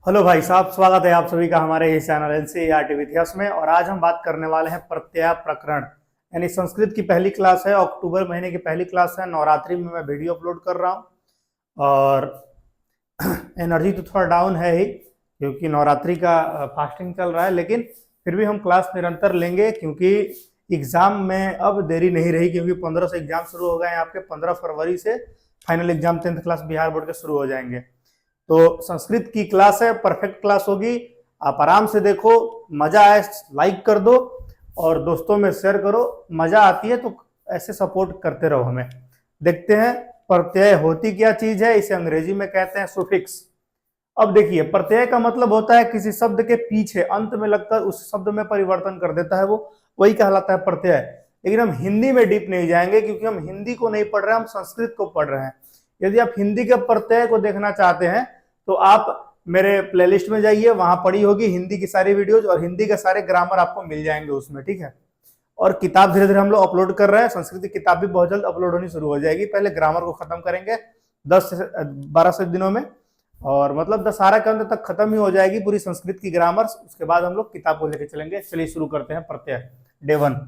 Hello भाई साहब, स्वागत है आप सभी का हमारे इस चैनल एनसीईआरटी विद यश में। और आज हम बात करने वाले हैं प्रत्यय प्रकरण, यानी संस्कृत की पहली क्लास है। अक्टूबर महीने की पहली क्लास है। नवरात्रि में मैं वीडियो अपलोड कर रहा हूँ और एनर्जी तो थोड़ा डाउन है ही, क्योंकि नवरात्रि का फास्टिंग चल रहा है। लेकिन फिर भी हम क्लास निरंतर लेंगे, क्योंकि एग्जाम में अब देरी नहीं रही, क्योंकि 15 से एग्जाम शुरू हो गए हैं आपके। 15 फरवरी से final exam 10th class Bihar board के शुरू हो जाएंगे। तो संस्कृत की क्लास है, परफेक्ट क्लास होगी। आप आराम से देखो, मजा आए लाइक कर दो और दोस्तों में शेयर करो। मजा आती है तो ऐसे सपोर्ट करते रहो हमें। देखते हैं प्रत्यय होती क्या चीज है। इसे अंग्रेजी में कहते हैं सुफिक्स। अब देखिए, प्रत्यय का मतलब होता है किसी शब्द के पीछे अंत में लगकर उस शब्द में परिवर्तन कर देता है, वो वही कहलाता है प्रत्यय। लेकिन हम हिंदी में डीप नहीं जाएंगे, क्योंकि हम हिंदी को नहीं पढ़ रहे हैं, हम संस्कृत को पढ़ रहे हैं। यदि आप हिंदी के प्रत्यय को देखना चाहते हैं तो आप मेरे प्लेलिस्ट में जाइए, वहां पड़ी होगी हिंदी की सारी वीडियोज और हिंदी के सारे ग्रामर आपको मिल जाएंगे उसमें, ठीक है। और किताब धीरे धीरे हम लोग अपलोड कर रहे हैं। संस्कृत की किताब भी बहुत जल्द अपलोड होनी शुरू हो जाएगी। पहले ग्रामर को खत्म करेंगे 10 से 12 से दिनों में, और मतलब दशहरा के अंत तक खत्म ही हो जाएगी पूरी संस्कृत की ग्रामर। उसके बाद हम लोग किताब को लेकर चलेंगे। चलिए शुरू करते हैं। प्रत्यय डे 1।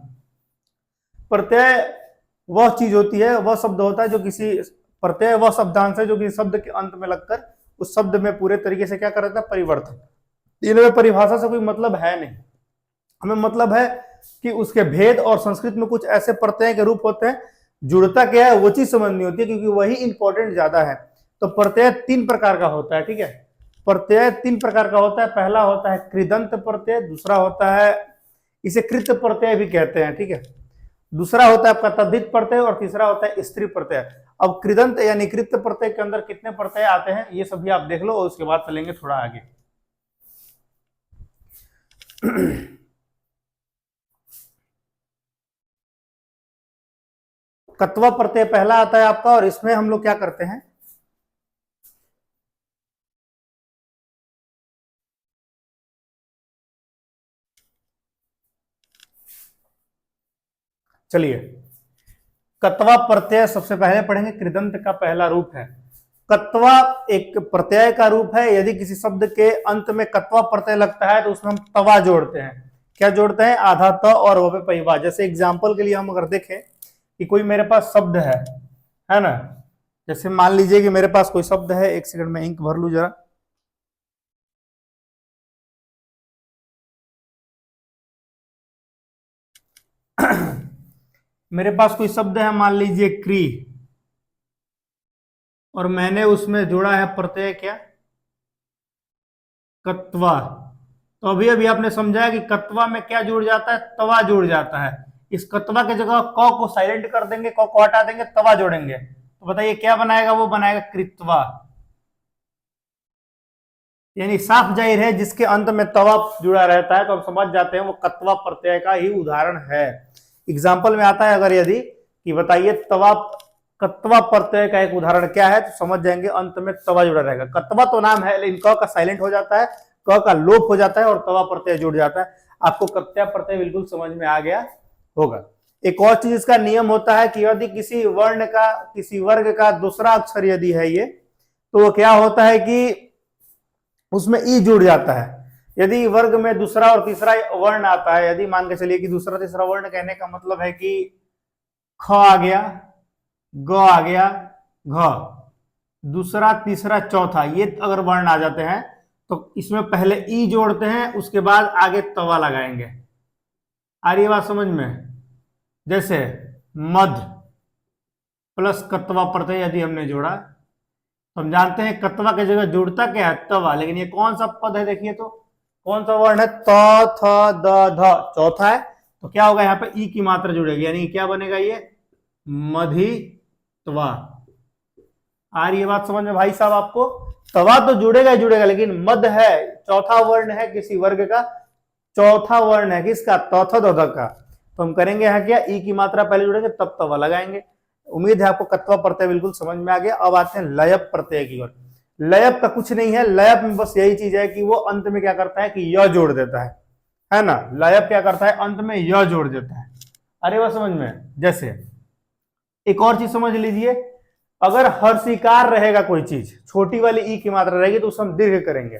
प्रत्यय वह चीज होती है, वह शब्द होता है जो किसी प्रत्यय वह शब्दांश है जो किसी शब्द के अंत में लगकर उस शब्द में पूरे तरीके से क्या कर देता है, परिवर्तन। इनमें परिभाषा से कोई मतलब है नहीं, हमें मतलब है कि उसके भेद। और संस्कृत में कुछ ऐसे प्रत्यय के रूप होते हैं, जुड़ता क्या है वो चीज समझनी होती है, क्योंकि वही इंपॉर्टेंट ज्यादा है। तो प्रत्यय 3 प्रकार का होता है, ठीक है। प्रत्यय 3 प्रकार का होता है। पहला होता है कृदंत प्रत्यय, दूसरा होता है, इसे कृत प्रत्यय भी कहते हैं, ठीक है। दूसरा होता है आपका तद्धित प्रत्यय और तीसरा होता है स्त्री प्रत्यय। अब कृदंत यानी कृत प्रत्यय के अंदर कितने प्रत्यय आते हैं ये सभी आप देख लो, और उसके बाद चलेंगे थोड़ा आगे। कत्वा प्रत्यय पहला आता है आपका, और इसमें हम लोग क्या करते हैं, चलिए कत्वा प्रत्यय सबसे पहले पढ़ेंगे। कृदंत का पहला रूप है कत्वा। एक प्रत्यय का रूप है। यदि किसी शब्द के अंत में कत्वा प्रत्यय लगता है तो उसमें हम तवा जोड़ते हैं। क्या जोड़ते हैं? आधा त और वो पे पहिवा। जैसे एग्जाम्पल के लिए हम अगर देखें कि कोई मेरे पास शब्द है ना। जैसे मान लीजिए कि मेरे पास कोई शब्द है, एक सेकंड में इंक भर लू जरा। मेरे पास कोई शब्द है, मान लीजिए क्री, और मैंने उसमें जोड़ा है प्रत्यय क्या, कत्वा। तो अभी अभी आपने समझा कि कत्वा में क्या जुड़ जाता है, तवा जुड़ जाता है। इस कत्वा के जगह क को साइलेंट कर देंगे, क को हटा देंगे, तवा जोड़ेंगे, तो बताइए क्या बनाएगा? वो बनाएगा कृत्वा। यानी साफ जाहिर है जिसके अंत में तवा जुड़ा रहता है तो हम समझ जाते हैं वो कत्वा प्रत्यय का ही उदाहरण है। एग्जाम्पल में आता है अगर यदि कि बताइए तवा, कत्वा प्रत्यय का एक उदाहरण क्या है, तो समझ जाएंगे अंत में तवा जुड़ा रहेगा। कत्वा तो नाम है, लेकिन क का साइलेंट हो जाता है, क का लोप हो जाता है और तवा प्रत्यय जुड़ जाता है। आपको कत्वा प्रत्यय बिल्कुल समझ में आ गया होगा। एक और चीज इसका नियम होता है कि यदि किसी वर्ण का, किसी वर्ग का दूसरा अक्षर यदि है ये, तो क्या होता है कि उसमें ई जुड़ जाता है। यदि वर्ग में दूसरा और तीसरा वर्ण आता है, यदि मान के चलिए कि दूसरा तीसरा वर्ण कहने का मतलब है कि ख आ गया, ग आ गया, घ, दूसरा तीसरा चौथा, ये अगर वर्ण आ जाते हैं तो इसमें पहले ई जोड़ते हैं, उसके बाद आगे तवा लगाएंगे। आ रही बात समझ में? जैसे मध प्लस कत्वा प्रत्यय यदि हमने जोड़ा, तो हम जानते हैं कत्वा की जगह जुड़ता क्या है, तवा। लेकिन ये कौन सा पद है, देखिए तो कौन सा वर्ण है, त थ द ध, चौथा है। तो क्या होगा, यहाँ पे ई की मात्रा जुड़ेगी, यानी क्या बनेगा ये, मधित्वा। आ रही है बात समझ में भाई साहब आपको? तवा तो जुड़ेगा ही जुड़ेगा, लेकिन मध है, चौथा वर्ण है किसी वर्ग का, चौथा वर्ण है किसका, तौथा दोधा का। तो हम करेंगे यहाँ क्या, ई की मात्रा पहले जुड़ेंगे तब तवा लगाएंगे। उम्मीद है आपको कत्वा प्रत्यय बिल्कुल समझ में आ गया। अब आते हैं लयप प्रत्यय की ओर। लयप का कुछ नहीं है, लयप में बस यही चीज है कि वो अंत में क्या करता है कि य जोड़ देता है ना। लयप क्या करता है, अंत में य जोड़ देता है। अरे वह समझ में? जैसे एक और चीज समझ लीजिए, अगर हर्षिकार रहेगा कोई चीज, छोटी वाली ई की मात्रा रहेगी तो उसे हम दीर्घ करेंगे।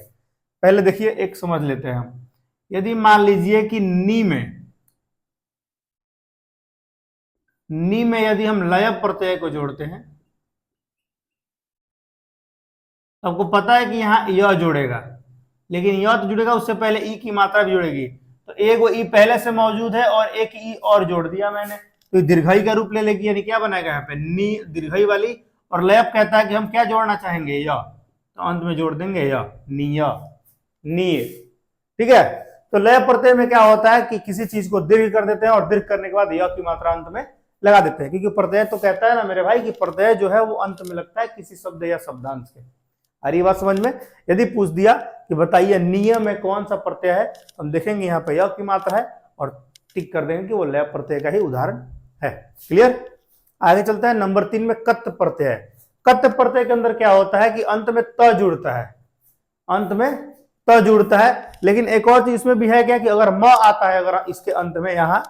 पहले देखिए एक समझ लेते हैं हम। यदि मान लीजिए कि नी में यदि हम लय प्रत्यय को जोड़ते हैं, तो आपको पता है कि यहाँ य जोड़ेगा, लेकिन य तो जुड़ेगा, उससे पहले ई की मात्रा भी जुड़ेगी। तो एक वो ई पहले से मौजूद है और एक ई और जोड़ दिया मैंने, तो दीर्घई का रूप ले लेगी, यानी क्या बनाएगा यहाँ पे नी दीर्घई वाली। और लयप कहता है कि हम क्या जोड़ना चाहेंगे, य, तो अंत में जोड़ देंगे य, निय, नी। ठीक है, तो लय प्रत्यय में क्या होता है कि किसी चीज को दीर्घ कर देते हैं और दीर्घ करने के बाद य की मात्रा अंत में लगा देते हैं, क्योंकि प्रत्यय तो कहता है ना मेरे भाई कि प्रत्यय जो है वो अंत में लगता है किसी शब्द या शब्दांश के। अरे बात समझ में। यदि पूछ दिया कि बताइए नियम में कौन सा प्रत्यय है, तो हम देखेंगे यहाँ पे य की मात्रा है और टिक कर देंगे कि वो लय प्रत्यय का ही उदाहरण है। क्लियर। आगे चलता है नंबर 3 में कत प्रत्यय। कत प्रत्यय के अंदर क्या होता है कि अंत में त जुड़ता है, अंत में त जुड़ता है। लेकिन एक और चीज इसमें भी है क्या कि अगर म आता है, अगर इसके अंत में यहां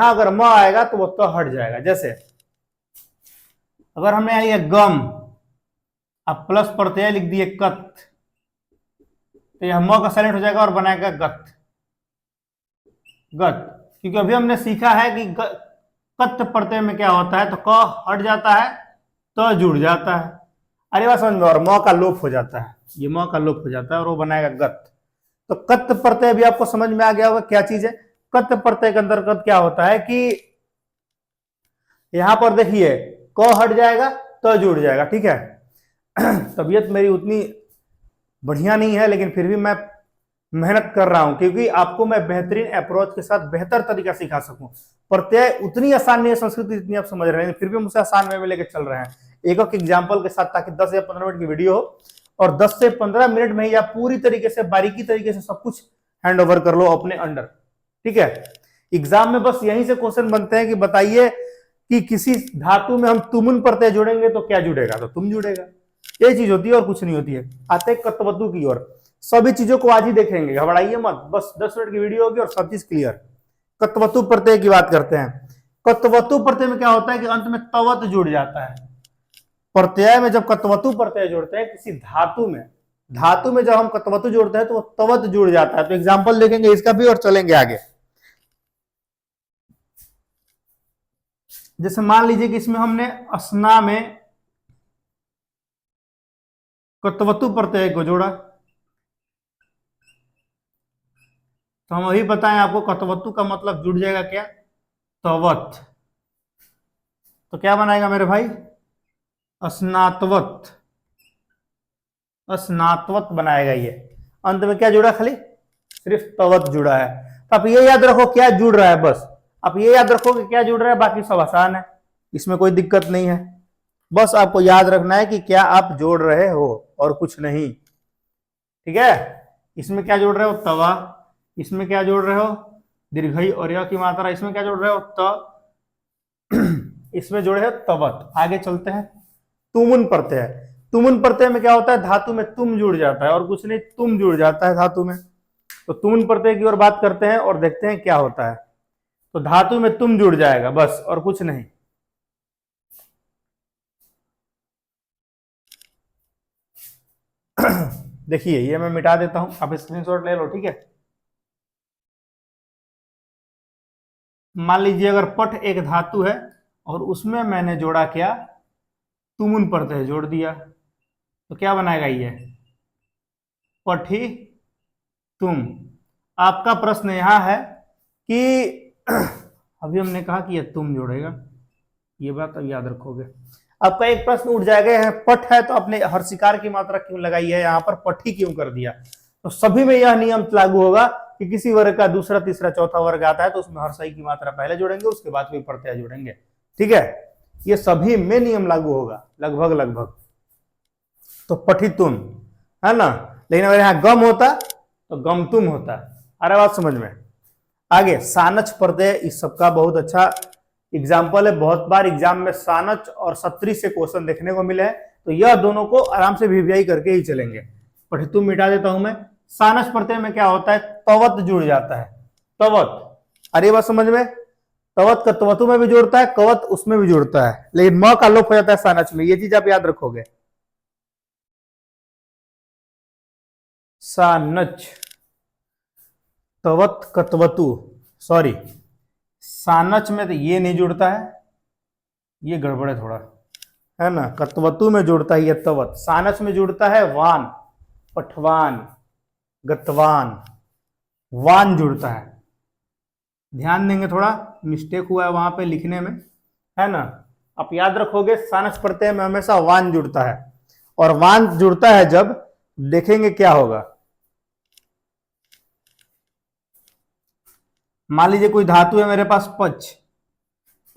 अगर म आएगा तो वो त हट जाएगा। जैसे अगर हमने यहाँ लिया गम, अब प्लस प्रत्यय लिख दिए कत, तो यह म का साइलेंट हो जाएगा और बनाएगा गत, गत। क्योंकि अभी हमने सीखा है कि कत प्रत्यय में क्या होता है, तो क हट जाता है, तो जुड़ जाता है। अरे बात समझ में। और म का लोप हो जाता है, ये म का लोप हो जाता है और वो बनाएगा गत। तो कत प्रत्यय भी आपको समझ में आ गया होगा क्या चीज है। कत प्रत्यय के अंतर्गत क्या होता है कि यहां पर देखिए क हट जाएगा तो जुड़ जाएगा। ठीक है, तबीयत मेरी उतनी बढ़िया नहीं है, लेकिन फिर भी मैं मेहनत कर रहा हूं, क्योंकि आपको मैं बेहतरीन अप्रोच के साथ बेहतर तरीका सिखा सकूं। प्रत्यय उतनी आसान नहीं है संस्कृत जितनी आप समझ रहे हैं, फिर भी मुझसे आसान वे में लेकर चल रहे हैं एक एक एग्जाम्पल के साथ, ताकि 10 या 15 मिनट की वीडियो हो और 10 से 15 मिनट में ही आप पूरी तरीके से बारीकी तरीके से सब कुछ हैंड ओवर कर लो अपने अंडर। ठीक है, एग्जाम में बस यहीं से क्वेश्चन बनते हैं कि बताइए कि किसी धातु में हम तुमुन प्रत्यय जोड़ेंगे तो क्या जुड़ेगा, तो तुम जुड़ेगा। ये चीज होती है और कुछ नहीं होती है। आते हैं कत्वतु की ओर। सभी चीजों को आज ही देखेंगे, घबराइए मत, बस 10 मिनट की वीडियो होगी और सब चीज क्लियर। कत्वतु प्रत्यय की बात करते हैं। कत्वतु प्रत्यय में क्या होता है कि अंत में तवत जुड़ जाता है। प्रत्यय में जब कत्वतु प्रत्यय जोड़ते हैं किसी धातु में जब हम कत्वतु जोड़ते हैं तो वो तवत जुड़ जाता है। तो एग्जाम्पल देखेंगे इसका भी और चलेंगे आगे। जैसे मान लीजिए कि इसमें हमने अस्ना में कत्वतु प्रत्यय को जोड़ा, तो हम वही बताएं आपको, कत्वतु का मतलब जुड़ जाएगा क्या, तवत। तो क्या बनाएगा मेरे भाई, अस्नातवत, अस्नातवत बनाएगा। ये अंत में क्या जुड़ा, खाली सिर्फ तवत जुड़ा है। तो आप ये याद रखो क्या जुड़ रहा है, बस आप ये याद रखो कि क्या जुड़ रहा है, बाकी सब आसान है, इसमें कोई दिक्कत नहीं है। बस आपको याद रखना है कि क्या आप जोड़ रहे हो और कुछ नहीं। ठीक है, इसमें क्या जोड़ रहे हो, तवा, इसमें क्या जोड़ रहे हो, दीर्घई और य की मात्रा, इसमें क्या जोड़ रहे हो, त, इसमें जोड़े हो तवत। आगे चलते हैं तुमुन प्रत्यय। तुमुन प्रत्यय में क्या होता है, धातु में तुम जुड़ जाता है और कुछ नहीं, तुम जुड़ जाता है धातु में। तो तुमुन प्रत्यय की ओर बात करते हैं और देखते हैं क्या होता है। तो धातु में तुम जुड़ जाएगा बस, और कुछ नहीं। देखिए ये मैं मिटा देता हूं, आप स्क्रीनशॉट ले लो। ठीक है, मान लीजिए अगर पठ एक धातु है और उसमें मैंने जोड़ा क्या, तुमुन प्रत्यय जोड़ दिया, तो क्या बनाएगा ये, पठी तुम। आपका प्रश्न यहां है कि अभी हमने कहा कि ये तुम जोड़ेगा, ये बात अब याद रखोगे। आपका एक प्रश्न उठ जाएगा, यहाँ पठ है तो आपने हर्षिकार की मात्रा क्यों लगाई है, यहाँ पर पठी क्यों कर दिया। तो सभी में यह नियम लागू होगा कि किसी वर्ग का दूसरा तीसरा चौथा वर्ग आता है तो उसमें हर्षई की मात्रा पहले जोड़ेंगे, उसके बाद कोई प्रत्यय जोड़ेंगे। ठीक है, ये सभी में नियम लागू होगा लगभग। तो पठितुम है ना, लेकिन अगर यहाँ गम होता तो गम तुम होता। अरे बात समझ में। आगे सानच प्रत्यय, इस सबका बहुत अच्छा एग्जाम्पल है, बहुत बार एग्जाम में सानच और सत्री से क्वेश्चन देखने को मिले हैं, तो यह दोनों को आराम से वीवीआई करके ही चलेंगे। पठितुम मिटा देता हूं मैं। सानच प्रत्यय में क्या होता है, तवत जुड़ जाता है, तवत। अरे बात समझ में, तवत कत्वतु में भी जोड़ता है, कवत उसमें भी जोड़ता है, लेकिन म का लोप हो जाता है सानच में। ये चीज आप याद रखोगे। सानच, तवत कतवतु, सॉरी सानच में तो ये नहीं जुड़ता है, ये गड़बड़ है थोड़ा, है ना। कतवतु में जुड़ता है ये तवत, सानच में जुड़ता है वान, पठवान, गतवान, वान जुड़ता है। ध्यान देंगे, थोड़ा मिस्टेक हुआ है वहां पे लिखने में, है ना। आप याद रखोगे सानच प्रत्यय में हमेशा वान जुड़ता है, और वान जुड़ता है जब, देखेंगे क्या होगा। मान लीजिए कोई धातु है मेरे पास पच,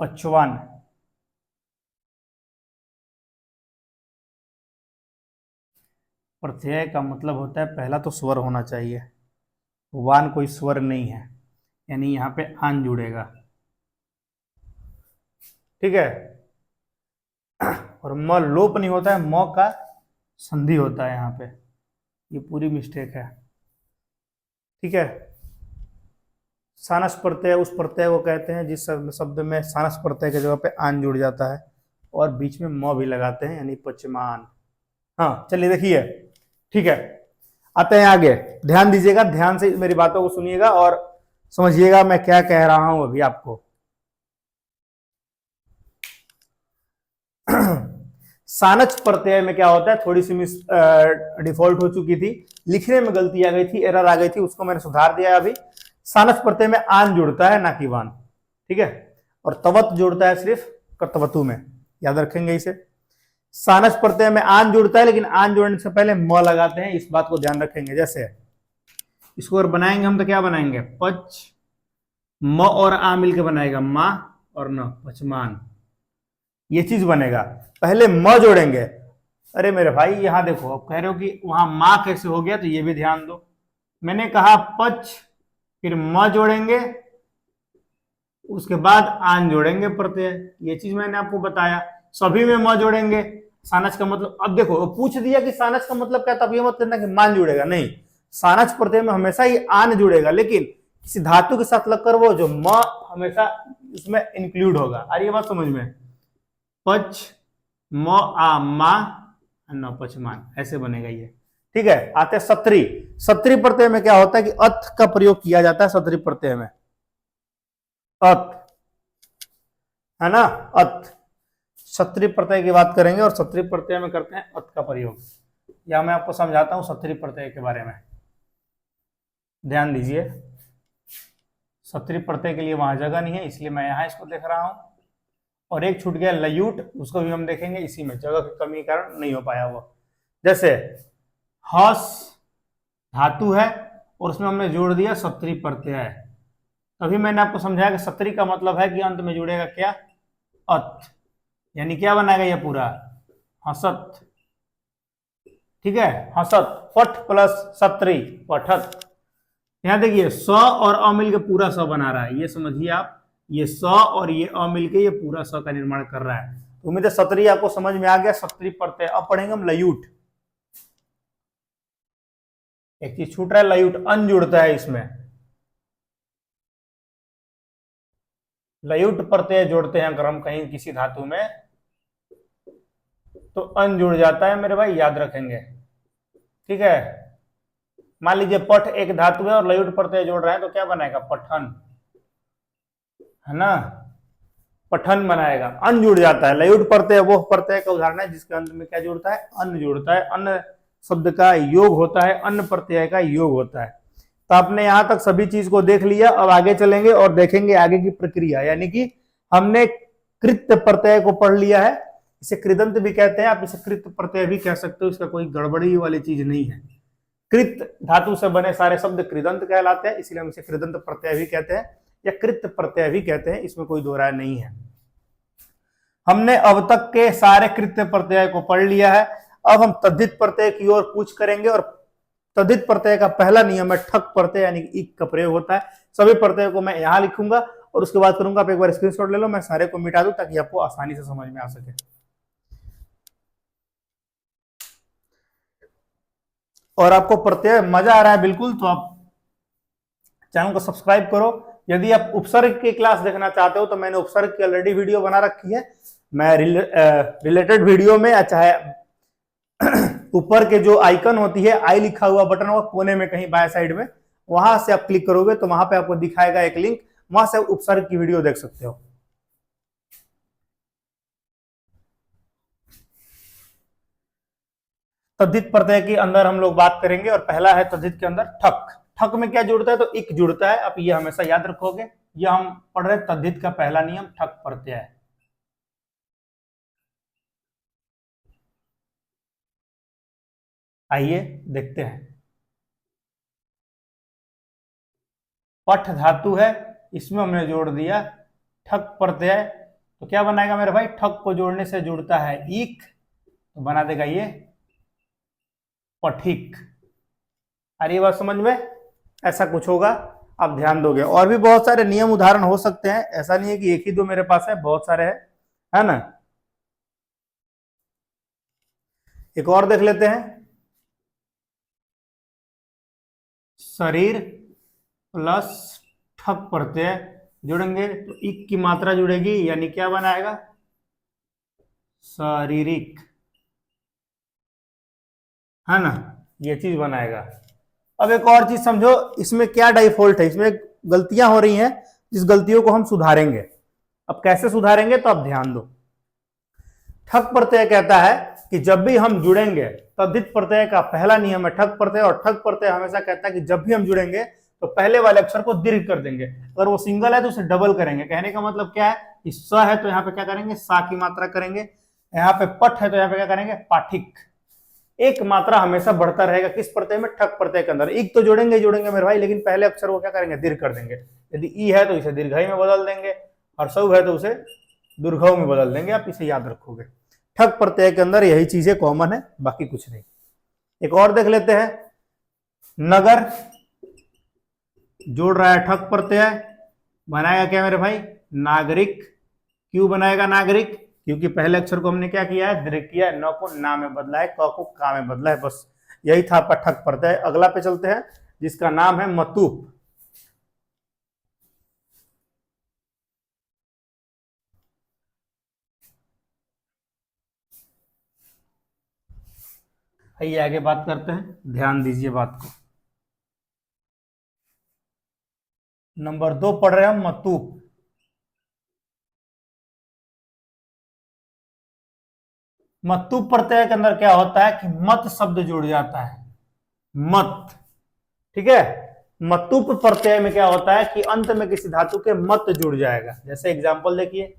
पचवान, प्रत्यय का मतलब होता है पहला तो स्वर होना चाहिए, वान कोई स्वर नहीं है, यानी यहां पे आन जुड़ेगा, ठीक है। और म लोप नहीं होता है, म का संधि होता है यहाँ पे, ये पूरी मिस्टेक है, ठीक है। सानस प्रत्यय उस प्रत्यय को कहते हैं जिस शब्द में सानस प्रत्यय की जगह पे आन जुड़ जाता है और बीच में म भी लगाते हैं, यानी पचमान। हाँ चलिए देखिए, ठीक है, आते हैं आगे। ध्यान दीजिएगा, ध्यान से मेरी बातों को सुनिएगा और समझिएगा मैं क्या कह रहा हूं अभी आपको। सानच प्रत्यय में क्या होता है, थोड़ी सी मिस डिफॉल्ट हो चुकी थी, लिखने में गलती आ गई थी, एरर आ गई थी, उसको मैंने सुधार दिया अभी। सानच प्रत्यय में आन जुड़ता है, ना कि वान, ठीक है। और तवत जुड़ता है सिर्फ कर्तवतु में, याद रखेंगे इसे। सानच प्रत्यय में आन जुड़ता है, लेकिन आन जोड़ने से पहले म लगाते हैं, इस बात को ध्यान रखेंगे। जैसे इसको अगर बनाएंगे हम तो क्या बनाएंगे, पच, म और आ मिलकर बनाएगा मा, और न पचमान, ये चीज बनेगा। पहले म जोड़ेंगे, अरे मेरे भाई यहां देखो, अब कह रहे हो कि वहां मां कैसे हो गया, तो ये भी ध्यान दो। मैंने कहा पच, फिर म जोड़ेंगे, उसके बाद आन जोड़ेंगे प्रत्यय, ये चीज मैंने आपको बताया। सभी में म जोड़ेंगे, सानच का मतलब, अब देखो पूछ दिया कि सानच का मतलब क्या, तब ये मत करना कि मान जुड़ेगा, नहीं, सानच प्रत्यय में हमेशा ही आन जुड़ेगा, लेकिन किसी धातु के साथ लगकर वो जो म हमेशा उसमें इंक्लूड होगा। अरे ये बात समझ में, पच, म आ मा, न पचमान, ऐसे बनेगा ये, ठीक है। आते हैं सत्री। सत्री प्रत्यय में क्या होता है कि अथ का प्रयोग किया जाता है सत्री प्रत्यय में, अथ, है ना, अथ। सत्री प्रत्यय की बात करेंगे और सत्री प्रत्यय में करते हैं अथ का प्रयोग, या मैं आपको समझाता हूं सत्री प्रत्यय के बारे में, ध्यान दीजिए। सत्री प्रत्यय के लिए वहां जगह नहीं है, इसलिए मैं यहां इसको देख रहा हूं, और एक छूट गया लयूट, उसको भी हम देखेंगे, इसी में जगह की कमी के कारण नहीं हो पाया वो। जैसे हस धातु है और उसमें हमने जोड़ दिया सत्री प्रत्यय, तभी मैंने आपको समझाया कि सत्री का मतलब है कि अंत में जुड़ेगा क्या, अत, यानी क्या बनाएगा ये पूरा, हसत, ठीक है, हसत, पठ प्लस सत्री, पठत। यहां देखिए स और अ मिल के पूरा स बना रहा है, ये समझिए आप, ये स और ये अ मिल के ये पूरा स का निर्माण कर रहा है। उम्मीद है सत्री आपको समझ में आ गया, सत्री प्रत्यय। अब पढ़ेंगे हम लयूट। एक चीज छूट रहा है, लयूट, अन जुड़ता है इसमें, लयूट प्रत्यय जोड़ते हैं अगर हम कहीं किसी धातु में, तो अन जुड़ जाता है मेरे भाई, याद रखेंगे, ठीक है। मान लीजिए पठ एक धातु है और लयूट प्रत्यय जोड़ रहे हैं, तो क्या बनाएगा, पठन, है ना, पठन बनाएगा, अन जुड़ जाता है। लयूट प्रत्यय वो प्रत्यय का उदाहरण है जिसके अंत में क्या जुड़ता है, अन्न जुड़ता है, अन्न शब्द का योग होता है, अन्न प्रत्यय का योग होता है। तो आपने यहां तक सभी चीज को देख लिया, अब आगे चलेंगे और देखेंगे आगे की प्रक्रिया, यानी कि हमने कृत्य प्रत्यय को पढ़ लिया है, इसे कृदंत भी कहते हैं, आप इसे कृत प्रत्यय भी कह सकते हो, इसका कोई गड़बड़ी वाली चीज नहीं है। कृत धातु से बने सारे शब्द कृदंत कहलाते हैं, इसलिए हम इसे कृदंत प्रत्यय भी कहते हैं या कृत प्रत्यय भी कहते हैं, इसमें कोई दो राय नहीं है। हमने अब तक के सारे कृत्य प्रत्यय को पढ़ लिया है। अब हम तद्धित प्रत्यय की ओर पूछ करेंगे, और तद्धित प्रत्यय का पहला नियम है ठक प्रत्यय, यानी इक का प्रयोग होता है। सभी प्रत्यय को मैं यहां लिखूंगा और उसके बाद करूंगा, आप एक बार स्क्रीनशॉट ले लो, मैं सारे को मिटा दूं ताकि आपको आसानी से समझ में आ सके। और आपको प्रत्यय मजा आ रहा है बिल्कुल, तो आप चैनल को सब्सक्राइब करो। यदि आप उपसर्ग की क्लास देखना चाहते हो तो मैंने उपसर्ग की ऑलरेडी वीडियो बना रखी है, मैं रिलेटेड वीडियो में, चाहे ऊपर के जो आइकन होती है आई लिखा हुआ बटन होगा कोने में कहीं बाएं साइड में, वहां से आप क्लिक करोगे तो वहां पे आपको दिखाएगा एक लिंक, वहां से उपसर्ग की वीडियो देख सकते हो। तद्धित प्रत्यय के अंदर हम लोग बात करेंगे और पहला है तद्धित के अंदर ठक। ठक में क्या जुड़ता है? तो इक जुड़ता है। अब ये हमेशा याद रखोगे, ये हम पढ़ रहे तद्धित का पहला नियम ठक प्रत्यय है। आइए देखते हैं। पठ धातु है, इसमें हमने जोड़ दिया ठक प्रत्यय, तो क्या बनाएगा मेरे भाई? ठक को जोड़ने से जुड़ता है ईक, तो बना देगा ये पठिक। अरे ये बात समझ में? ऐसा कुछ होगा, आप ध्यान दोगे। और भी बहुत सारे नियम उदाहरण हो सकते हैं, ऐसा नहीं है कि एक ही दो मेरे पास है, बहुत सारे हैं, है ना। एक और देख लेते हैं, शरीर प्लस ठक प्रत्यय जुड़ेंगे तो इक की मात्रा जुड़ेगी, यानी क्या बनाएगा? शारीरिक, है ना, ये चीज बनाएगा। अब एक और चीज समझो, इसमें क्या डिफॉल्ट है, इसमें गलतियां हो रही हैं, जिस गलतियों को हम सुधारेंगे। अब कैसे सुधारेंगे तो आप ध्यान दो। ठक प्रत्यय कहता है कि जब भी हम जुड़ेंगे, तद्धित प्रत्यय का पहला नियम है ठक प्रत्यय, और ठक प्रत्यय हमेशा कहता है कि जब भी हम जुड़ेंगे तो पहले वाले अक्षर को दीर्घ कर देंगे। अगर वो सिंगल है तो उसे डबल करेंगे। कहने का मतलब क्या है कि स है तो यहाँ पे क्या करेंगे? सा की मात्रा करेंगे। यहाँ पे पठ है तो यहाँ पे क्या करेंगे? पाठिक। एक मात्रा हमेशा बढ़ता रहेगा, किस प्रत्यय में? ठक प्रत्यय के अंदर। इक तो जोड़ेंगे जोड़ेंगे मेरे भाई, लेकिन पहले अक्षर को क्या करेंगे? दीर्घ कर देंगे। यदि ई है तो इसे दीर्घई में बदल देंगे, और सौ है तो उसे दुर्घव में बदल देंगे। आप इसे याद रखोगे। ठक प्रत्यय के अंदर यही चीजें कॉमन है, बाकी कुछ नहीं। एक और देख लेते हैं, नगर जोड़ रहा है ठक प्रत्यय, बनाएगा क्या मेरे भाई? नागरिक। क्यों बनाएगा नागरिक? क्योंकि पहले अक्षर को हमने क्या किया है? दीर्घ किया है। न को ना में बदला है, क को का में बदला है, बस यही था आपका ठक प्रत्यय। अगला पे चलते हैं, जिसका नाम है मतूप। आइए आगे बात करते हैं, ध्यान दीजिए बात को। नंबर 2 पढ़ रहे हैं हम मतूप। मतूप प्रत्यय के अंदर क्या होता है कि मत शब्द जुड़ जाता है, मत। ठीक है, मतूप प्रत्यय में क्या होता है कि अंत में किसी धातु के मत जुड़ जाएगा। जैसे एग्जांपल देखिए,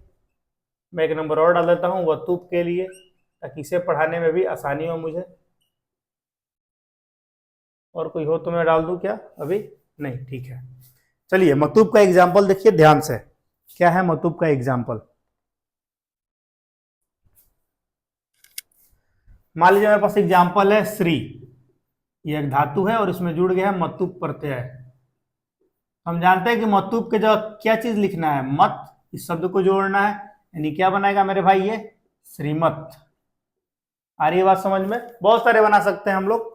मैं एक नंबर और डाल देता हूं वतूप के लिए, ताकि इसे पढ़ाने में भी आसानी हो मुझे। और कोई हो तो मैं डाल दूं क्या? अभी नहीं, ठीक है। चलिए मतूप का एग्जाम्पल देखिए ध्यान से। क्या है मतूप का एग्जाम्पल? मान लीजिए मेरे पास एग्जाम्पल है श्री, ये एक धातु है और इसमें जुड़ गया है मतूप प्रत्यय। हम जानते हैं कि मतूप के जगह क्या चीज लिखना है? मत, इस शब्द को जोड़ना है, यानी क्या बनाएगा मेरे भाई? ये श्रीमत। आ रही है बात समझ में? बहुत सारे बना सकते हैं हम लोग,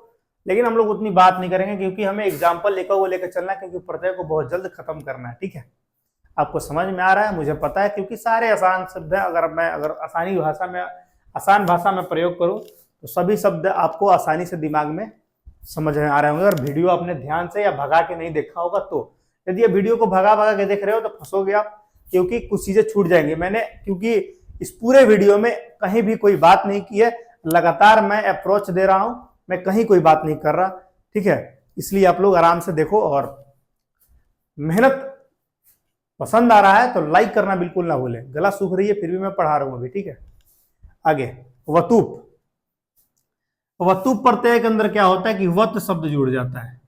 लेकिन हम लोग उतनी बात नहीं करेंगे, क्योंकि हमें एग्जाम्पल लेकर वो लेकर चलना है, क्योंकि प्रत्यय को बहुत जल्द खत्म करना है। ठीक है, आपको समझ में आ रहा है? मुझे पता है, क्योंकि सारे आसान शब्द है। अगर आसान भाषा में प्रयोग करूं तो सभी शब्द आपको आसानी से दिमाग में समझ में आ रहे होंगे। और वीडियो आपने ध्यान से या भगा के नहीं देखा होगा तो, यदि ये वीडियो को भगा भगा के देख रहे हो तो फंसोगे आप, क्योंकि कुछ चीजें छूट जाएंगी। मैंने क्योंकि इस पूरे वीडियो में कहीं भी कोई बात नहीं की है, लगातार मैं अप्रोच दे रहा हूं, मैं कहीं कोई बात नहीं कर रहा। ठीक है, इसलिए आप लोग आराम से देखो, और मेहनत पसंद आ रहा है तो लाइक करना बिल्कुल ना भूलें। गला सूख रही है फिर भी मैं पढ़ा रहा हूं अभी। ठीक है, आगे वतूप। वतूप प्रत्यय के अंदर क्या होता है कि वत शब्द जुड़ जाता है।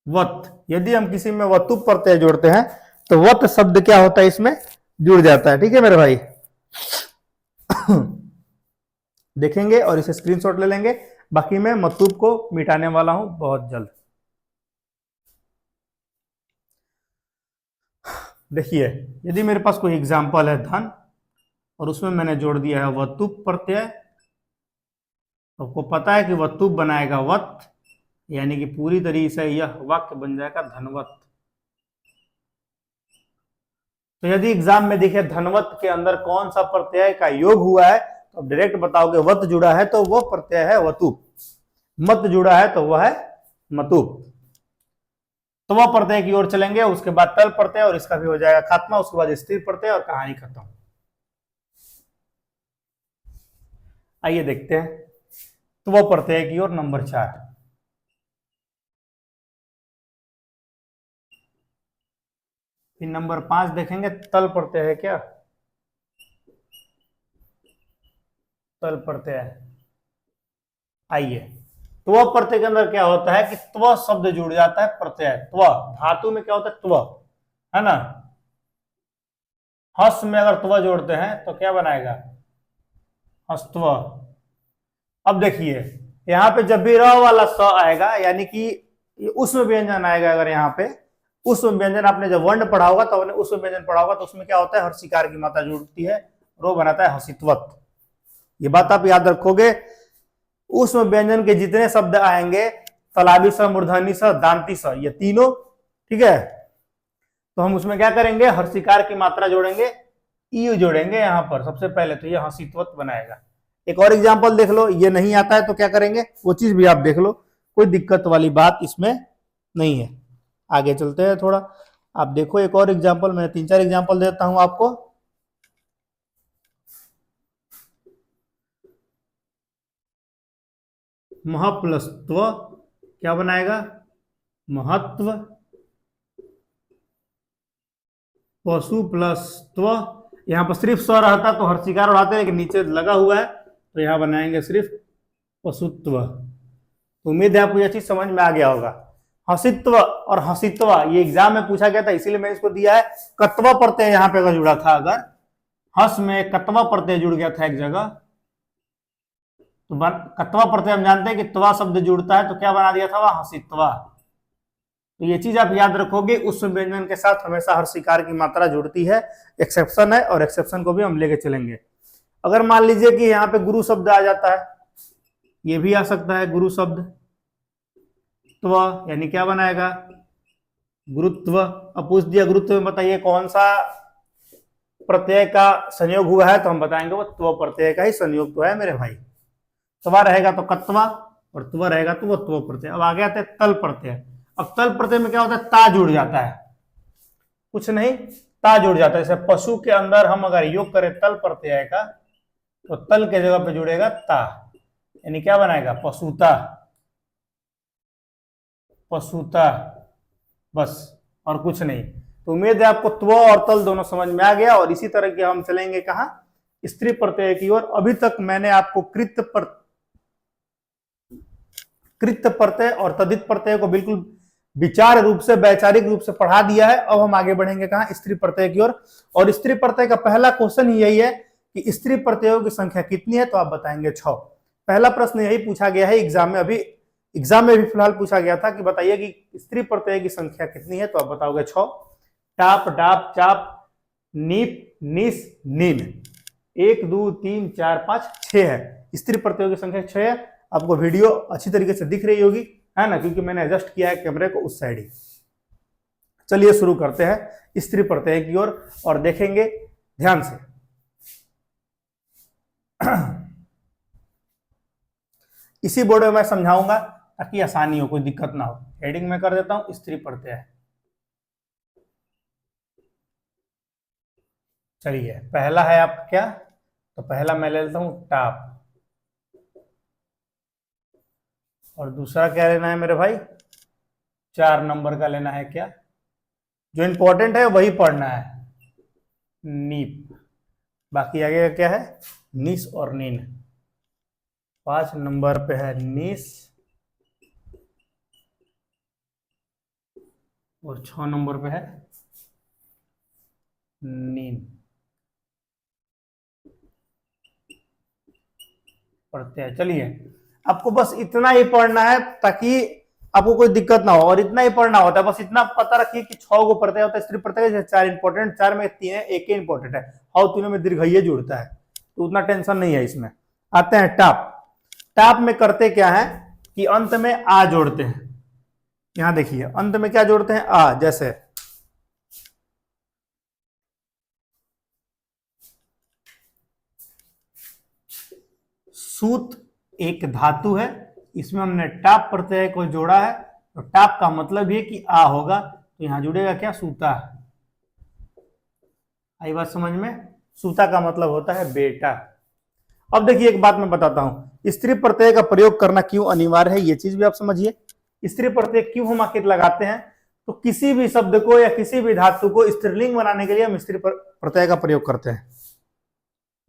वत, यदि हम किसी में वतूप प्रत्यय जोड़ते हैं तो वत शब्द क्या होता है? इसमें जुड़ जाता है। ठीक है मेरे भाई, देखेंगे और इसे स्क्रीनशॉट ले लेंगे। बाकी मैं मतूप को मिटाने वाला हूं बहुत जल्द। देखिए, यदि मेरे पास कोई एग्जाम्पल है धन, और उसमें मैंने जोड़ दिया है वतूप प्रत्यय, आपको पता है कि वतूप बनाएगा वत, यानी कि पूरी तरीके से यह वाक्य बन जाएगा धनवत। तो यदि एग्जाम में देखे धनवत के अंदर कौन सा प्रत्यय का योग हुआ है, तो अब डायरेक्ट बताओगे वत जुड़ा है तो वो प्रत्यय है वतु, मत जुड़ा है तो वह है मतु। तो वह प्रत्यय की ओर चलेंगे, उसके बाद तल प्रत्यय और इसका भी हो जाएगा खात्मा, उसके बाद स्त्री प्रत्यय और कहानी खत्म। आइए देखते हैं तो वह प्रत्यय की ओर नंबर 4। फिर नंबर 5 देखेंगे, तल प्रत्यय है क्या, तल प्रत्यय। आइए, त्व प्रत्यय के अंदर क्या होता है कि त्व शब्द जुड़ जाता है प्रत्यय, त्व धातु में क्या होता है त्व, है ना। हस में अगर त्व जोड़ते हैं तो क्या बनाएगा, हस्तव। अब देखिए यहाँ पे जब भी र वाला स आएगा यानी कि उसमें व्यंजन आएगा, अगर यहाँ पे उसमें व्यंजन आपने जब वर्ण पढ़ा होगा तो आपने उसमें व्यंजन पढ़ा होगा, तो उसमें क्या होता है हर्षिकार की मात्रा जुड़ती है, रो बनाता है हसित्वत। ये बात आप याद रखोगे। उसमें व्यंजन के जितने शब्द आएंगे, तलाबी स, मूर्धनी स, दांती स, ये तीनों, ठीक है, तो हम उसमें क्या करेंगे, हर्षिकार की मात्रा जोड़ेंगे, ई जोड़ेंगे यहाँ पर सबसे पहले, तो ये हसित्वत बनाएगा। एक और एग्जांपल देख लो, ये नहीं आता है तो क्या करेंगे, वो चीज भी आप देख लो, कोई दिक्कत वाली बात इसमें नहीं है। आगे चलते हैं थोड़ा, आप देखो एक और एग्जांपल, मैं 3-4 एग्जांपल देता हूं आपको। महप्लस्त्व क्या बनाएगा, महत्व। पशु प्लस त्व, यहाँ पर सिर्फ स्व रहता तो हर्षिकार उड़ाते, लेकिन नीचे लगा हुआ है तो यहाँ बनाएंगे सिर्फ पशुत्व। उम्मीद है आपको यह चीज समझ में आ गया होगा। हसित्व और हसित्व ये एग्जाम में पूछा गया था, इसीलिए मैंने इसको दिया है। कत्व प्रत्यय यहाँ पे अगर जुड़ा था, अगर हस में कत्व प्रत्यय जुड़ गया था एक जगह, तो कत्वा प्रत्यय हम जानते हैं कि त्वा शब्द जुड़ता है, तो क्या बना दिया था वह हसित्वा। तो ये चीज आप याद रखोगे, उस व्यंजन के साथ हमेशा हर्षिकार की मात्रा जुड़ती है, एक्सेप्शन है और एक्सेप्शन को भी हम लेके चलेंगे। अगर मान लीजिए कि यहाँ पे गुरु शब्द आ जाता है, ये भी आ सकता है गुरु शब्द, त्व यानी क्या बनाएगा, गुरुत्व। अब पूछ दिया गुरुत्व में बताइए कौन सा प्रत्यय का संयोग हुआ है, तो हम बताएंगे वो त्व प्रत्यय का ही संयोग तो है मेरे भाई। त्वा रहेगा तो कत्वा और त्व रहेगा तो वो त्व प्रत्यय। अब आगे आते हैं तल प्रत्यय। अब तल प्रत्यय में क्या होता है, ता जुड़ जाता है, कुछ नहीं ता जुड़ जाता है। जैसे पशु के अंदर हम अगर योग करें तल प्रत्यय का, तो तल के जगह पे जुड़ेगा ता, यानी क्या बनाएगा, पशुता, पशुता, बस और कुछ नहीं। तो उम्मीद है आपको त्व और तल दोनों समझ में आ गया। और इसी तरह के हम चलेंगे कहा, स्त्री प्रत्यय की ओर। अभी तक मैंने आपको कृत प्रत्यय और तदित प्रत्यय को बिल्कुल विचार रूप से, वैचारिक रूप से पढ़ा दिया है। अब हम आगे बढ़ेंगे कहा, स्त्री प्रत्यय की ओर। और स्त्री प्रत्यय का पहला क्वेश्चन ही यही है कि स्त्री प्रत्ययों की संख्या कितनी है, तो आप बताएंगे 6। पहला प्रश्न यही पूछा गया है एग्जाम में, अभी एग्जाम में भी फिलहाल पूछा गया था कि बताइए कि स्त्री प्रत्यय की संख्या कितनी है, तो आप बताओगे 6। टाप, डाप, चाप, नीप, निस, नीन, 1 2 3 4 5 6 है। स्त्री प्रत्ययों की संख्या 6 है। आपको वीडियो अच्छी तरीके से दिख रही होगी, है ना, क्योंकि मैंने एडजस्ट किया है कैमरे को उस साइड ही। चलिए शुरू करते हैं स्त्री प्रत्यय की ओर और देखेंगे ध्यान से। इसी बोर्ड में मैं समझाऊंगा ताकि आसानी हो, कोई दिक्कत ना हो। हेडिंग में कर देता हूं स्त्री प्रत्यय। चलिए पहला है आपका क्या, तो पहला मैं ले लेता हूं टाप, और दूसरा क्या लेना है मेरे भाई, 4 नंबर का लेना है क्या, जो इंपॉर्टेंट है वही पढ़ना है, नीप। बाकी आगे का क्या है, निस और नीन। 5 नंबर पे है निस और 6 नंबर पे है नीन प्रत्यय। चलिए आपको बस इतना ही पढ़ना है ताकि आपको कोई दिक्कत ना हो, और इतना ही पढ़ना होता है। बस इतना पता रखिए कि 6 को प्रत्यय होता है स्त्री प्रत्यय, 4 इंपॉर्टेंट, 4 में 3 है, एक ही इंपॉर्टेंट है, हाउ तीनों में दीर्घ जुड़ता है, तो उतना टेंशन नहीं है इसमें। आते हैं टाप। टाप में करते क्या है कि अंत में आ जोड़ते हैं। यहां देखिए अंत में क्या जोड़ते हैं, आ। जैसे सूत एक धातु है, इसमें हमने टाप प्रत्यय को जोड़ा है, तो टाप का मतलब ये कि आ होगा, तो यहां जुड़ेगा क्या, सूता। आई बात समझ में? सूता का मतलब होता है बेटा। अब देखिए एक बात मैं बताता हूं, स्त्री प्रत्यय का प्रयोग करना क्यों अनिवार्य है, ये चीज भी आप समझिए। स्त्री प्रत्यय क्यों हम आखिर लगाते हैं? तो किसी भी शब्द को या किसी भी धातु को स्त्रीलिंग बनाने के लिए हम स्त्री प्रत्यय का प्रयोग करते हैं।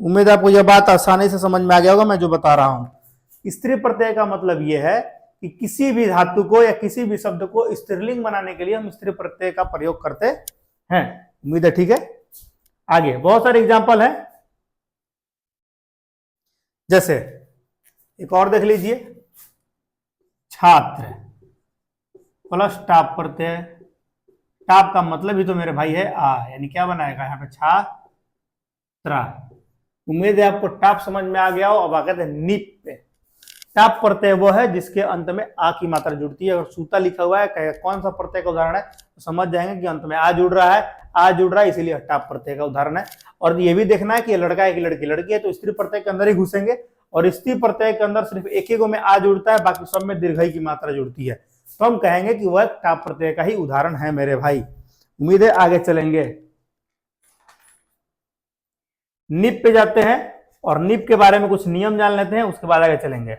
उम्मीद है आपको यह बात आसानी से समझ में आ गया होगा मैं जो बता रहा हूं। स्त्री प्रत्यय का मतलब यह है कि किसी भी धातु को या किसी भी शब्द को स्त्रीलिंग बनाने के लिए हम स्त्री प्रत्यय का प्रयोग करते हैं। उम्मीद है ठीक है। आगे बहुत सारे एग्जाम्पल है, जैसे एक और देख लीजिए, छात्र प्लस टाप प्रत्यय। टाप का मतलब ही तो मेरे भाई है आ, यानी क्या बनाएगा यहाँ पे, छात्रा। उम्मीद है आपको टाप समझ में आ गया हो। अब आगे निप पे। टाप प्रत्यय वो है जिसके अंत में आ की मात्रा जुड़ती है। अगर सूता लिखा हुआ है, कहेगा कौन सा प्रत्यय का उदाहरण है, तो समझ जाएंगे कि अंत में आ जुड़ रहा है, आ जुड़ रहा है, इसीलिए टाप प्रत्यय का उदाहरण है। और ये भी देखना है कि लड़का है कि लड़की, लड़की है तो स्त्री प्रत्यय के अंदर ही घुसेंगे, और स्त्री प्रत्यय के अंदर सिर्फ एक ही गो में आ जुड़ता है, बाकी सब में दीर्घई की मात्रा जुड़ती है, तो हम कहेंगे कि वह टाप प्रत्यय का ही उदाहरण है मेरे भाई। उम्मीद है आगे चलेंगे। निप पे जाते हैं और निप के बारे में कुछ नियम जान लेते हैं, उसके बाद आगे चलेंगे।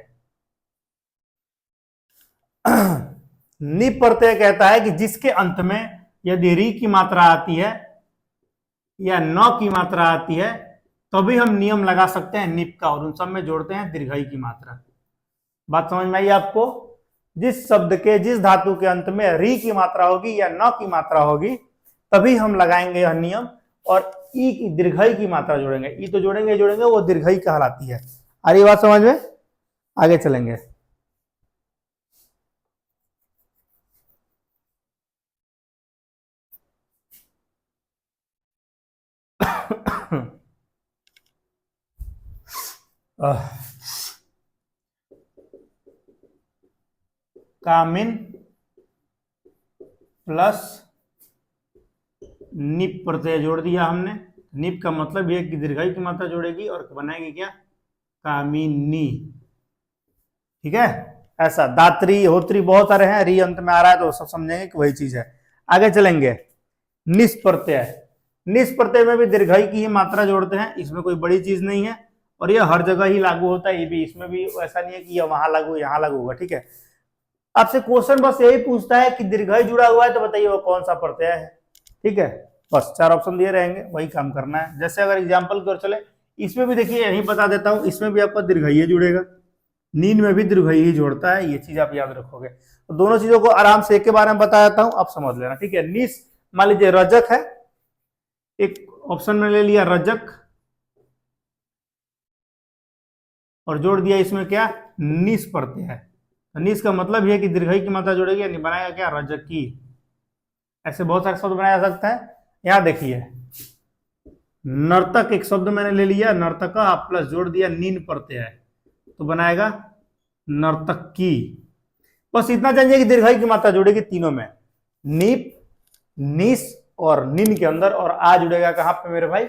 निप प्रत्यय कहता है कि जिसके अंत में यदि री की मात्रा आती है या न की मात्रा आती है तो भी हम नियम लगा सकते हैं निप का, और उन सब में जोड़ते हैं दीर्घई की मात्रा। बात समझ में आई आपको? जिस शब्द के, जिस धातु के अंत में री की मात्रा होगी या न की मात्रा होगी तभी हम लगाएंगे यह नियम, और ई की दीर्घई की मात्रा जोड़ेंगे। ई तो जोड़ेंगे जोड़ेंगे, वो दीर्घई कहलाती है। आ रही बात समझ में? आगे चलेंगे। कामिन प्लस निप प्रत्यय जोड़ दिया हमने। निप का मतलब ये कि दीर्घई की मात्रा जोड़ेगी और बनाएगी क्या, कामिनी। ठीक है, ऐसा दात्री होत्री बहुत सारे हैं, री अंत में आ रहा है तो सब समझेंगे कि वही चीज है। आगे चलेंगे। निस प्रत्यय। निस प्रत्यय में भी दीर्घई की ही मात्रा जोड़ते हैं, इसमें कोई बड़ी चीज नहीं है, और यह हर जगह ही लागू होता है। ये भी, इसमें भी ऐसा नहीं है कि यह वहां लागू यहां लागू होगा। ठीक है, आपसे क्वेश्चन बस यही पूछता है कि दीर्घई जुड़ा हुआ है तो बताइए वो कौन सा प्रत्यय है। ठीक है, बस 4 ऑप्शन दिए रहेंगे, वही काम करना है। जैसे अगर एग्जाम्पल की ओर चले, इसमें भी देखिए यही बता देता हूं, इसमें भी आपका दीर्घई जुड़ेगा, नींद में भी दीर्घई ही जोड़ता है, ये चीज आप याद रखोगे। तो दोनों चीजों को आराम से एक के बारे में बता देता हूं, आप समझ लेना। ठीक है, निस मान लीजिए रजक है, एक ऑप्शन में ले लिया रजक और जोड़ दिया इसमें क्या, निस प्रत्यय है। तो निस का मतलब यह है कि दीर्घई की मात्रा जोड़ेगी, यानी बनाएगा क्या, रजकी। ऐसे बहुत सारे शब्द बनाया जा सकता है। यहां देखिए नर्तक एक शब्द मैंने ले लिया, नर्तका प्लस जोड़ दिया नीन प्रत्यय है, तो बनाएगा नर्तकी। बस इतना जानिए कि दीर्घई की मात्रा जुड़ेगी तीनों में, नीप, निस और निन के अंदर, और आ जुड़ेगा कहां पे मेरे भाई,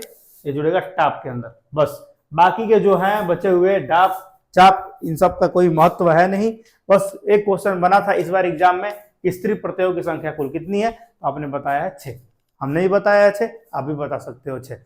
ये जुड़ेगा टाप के अंदर। बस बाकी के जो हैं बचे हुए डाप चाप, इन सब का कोई महत्व है नहीं। बस एक क्वेश्चन बना था इस बार एग्जाम में, स्त्री प्रत्ययों की संख्या कुल कितनी है, तो आपने बताया है 6। हमने ही बताया है 6, आप भी बता सकते हो 6।